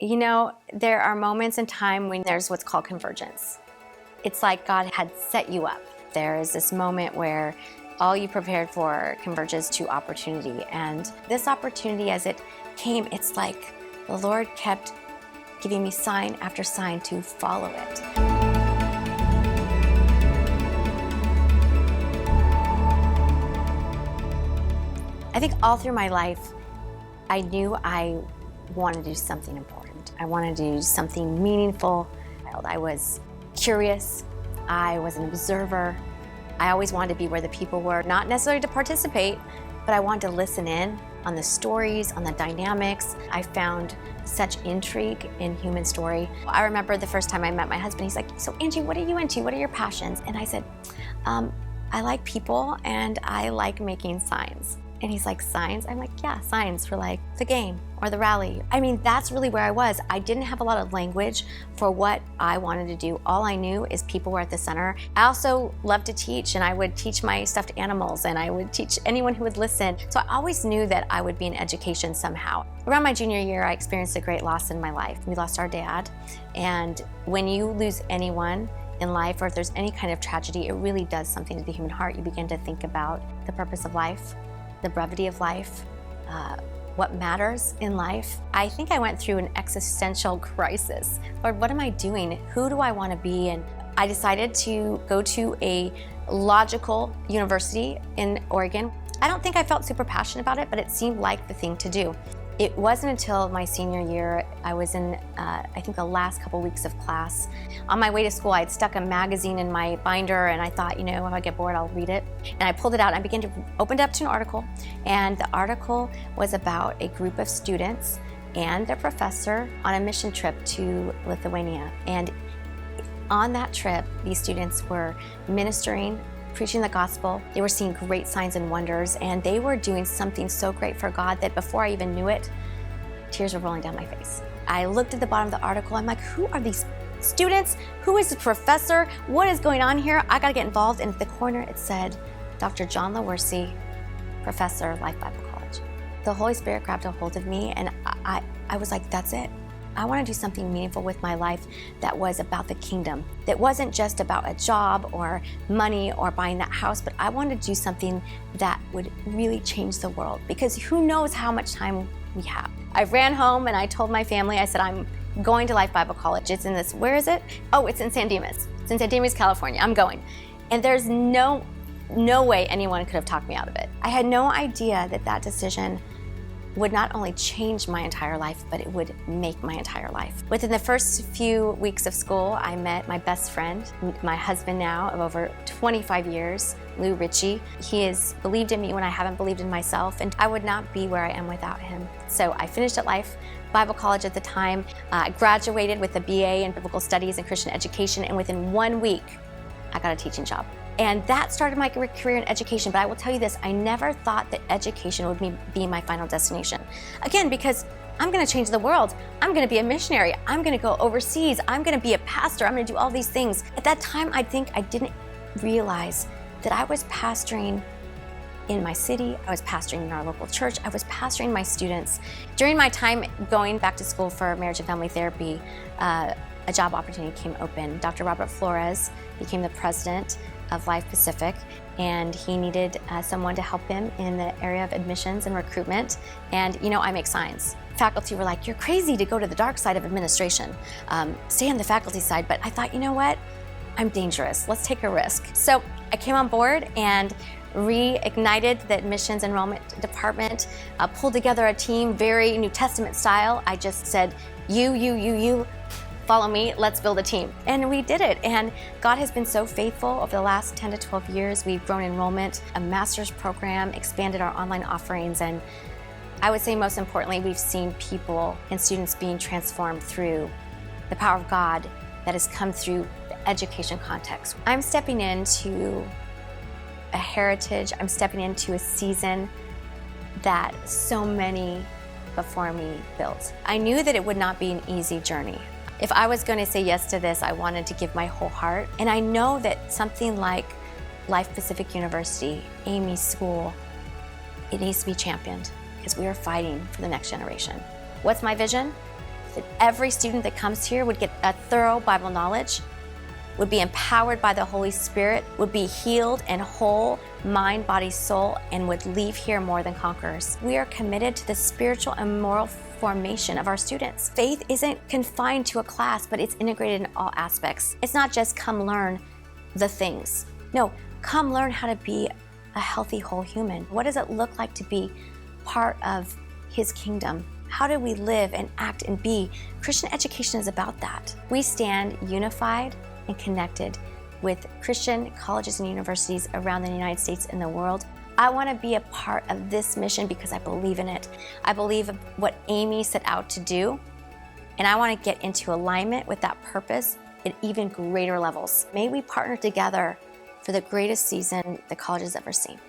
You know, there are moments in time when there's what's called convergence. It's like God had set you up. There is this moment where all you prepared for converges to opportunity. And this opportunity, as it came, it's like the Lord kept giving me sign after sign to follow it. I think all through my life, I knew I wanted to do something important. I wanted to do something meaningful. I was curious. I was an observer. I always wanted to be where the people were, not necessarily to participate, but I wanted to listen in on the stories, on the dynamics. I found such intrigue in human story. I remember the first time I met my husband, he's like, "So Angie, what are you into? What are your passions?" And I said, I like people and I like making signs. And he's like, "Signs?" I'm like, "Yeah, signs for like the game or the rally." I mean, that's really where I was. I didn't have a lot of language for what I wanted to do. All I knew is people were at the center. I also loved to teach, and I would teach my stuffed animals, and I would teach anyone who would listen. So I always knew that I would be in education somehow. Around my junior year, I experienced a great loss in my life. We lost our dad. And when you lose anyone in life, or if there's any kind of tragedy, it really does something to the human heart. You begin to think about the purpose of life, the brevity of life, what matters in life. I think I went through an existential crisis. Lord, what am I doing? Who do I want to be? And I decided to go to a logical university in Oregon. I don't think I felt super passionate about it, but it seemed like the thing to do. It wasn't until my senior year, I was in, I think the last couple weeks of class. On my way to school, I had stuck a magazine in my binder, and I thought, you know, if I get bored, I'll read it. And I pulled it out, and I began to open it up to an article. And the article was about a group of students and their professor on a mission trip to Lithuania. And on that trip, these students were ministering, preaching the gospel. They were seeing great signs and wonders, and they were doing something so great for God that before I even knew it, tears were rolling down my face. I looked at the bottom of the article. I'm like, who are these students? Who is the professor? What is going on here? I got to get involved. And at the corner, it said, Dr. John Lawersi, professor, Life Bible College. The Holy Spirit grabbed a hold of me, and I was like, that's it. I want to do something meaningful with my life that was about the kingdom, that wasn't just about a job or money or buying that house, but I wanted to do something that would really change the world, because who knows how much time we have. I ran home and I told my family, I said, I'm going to Life Bible College. It's in this, where is it? Oh, it's in San Dimas. It's in San Dimas, California. I'm going. And there's no way anyone could have talked me out of it. I had no idea that that decision would not only change my entire life, but it would make my entire life. Within the first few weeks of school, I met my best friend, my husband now of over 25 years, Angie Richey. He has believed in me when I haven't believed in myself, and I would not be where I am without him. So I finished at Life Bible College at the time. I graduated with a BA in Biblical Studies and Christian Education, and within 1 week, I got a teaching job. And that started my career in education. But I will tell you this, I never thought that education would be my final destination. Again, because I'm gonna change the world. I'm gonna be a missionary. I'm gonna go overseas. I'm gonna be a pastor. I'm gonna do all these things. At that time, I think I didn't realize that I was pastoring in my city. I was pastoring in our local church. I was pastoring my students. During my time going back to school for marriage and family therapy, a job opportunity came open. Dr. Robert Flores became the president of Life Pacific, and he needed someone to help him in the area of admissions and recruitment. And you know, I make signs. Faculty were like, "You're crazy to go to the dark side of administration. Stay on the faculty side." But I thought, you know what? I'm dangerous. Let's take a risk. So I came on board and reignited the admissions enrollment department, pulled together a team, very New Testament style. I just said, you, follow me, let's build a team. And we did it. And God has been so faithful over the last 10 to 12 years. We've grown enrollment, a master's program, expanded our online offerings. And I would say most importantly, we've seen people and students being transformed through the power of God that has come through the education context. I'm stepping into a heritage. I'm stepping into a season that so many before me built. I knew that it would not be an easy journey. If I was going to say yes to this, I wanted to give my whole heart. And I know that something like Life Pacific University, Amy's school, it needs to be championed because we are fighting for the next generation. What's my vision? that every student that comes here would get a thorough Bible knowledge, would be empowered by the Holy Spirit, would be healed and whole, mind, body, soul, and would leave here more than conquerors. We are committed to the spiritual and moral formation of our students. Faith isn't confined to a class, but it's integrated in all aspects. It's not just come learn the things. No, come learn how to be a healthy, whole human. What does it look like to be part of His kingdom? How do we live and act and be? Christian education is about that. We stand unified and connected with Christian colleges and universities around the United States and the world. I want to be a part of this mission because I believe in it. I believe what Amy set out to do, and I want to get into alignment with that purpose at even greater levels. May we partner together for the greatest season the college has ever seen.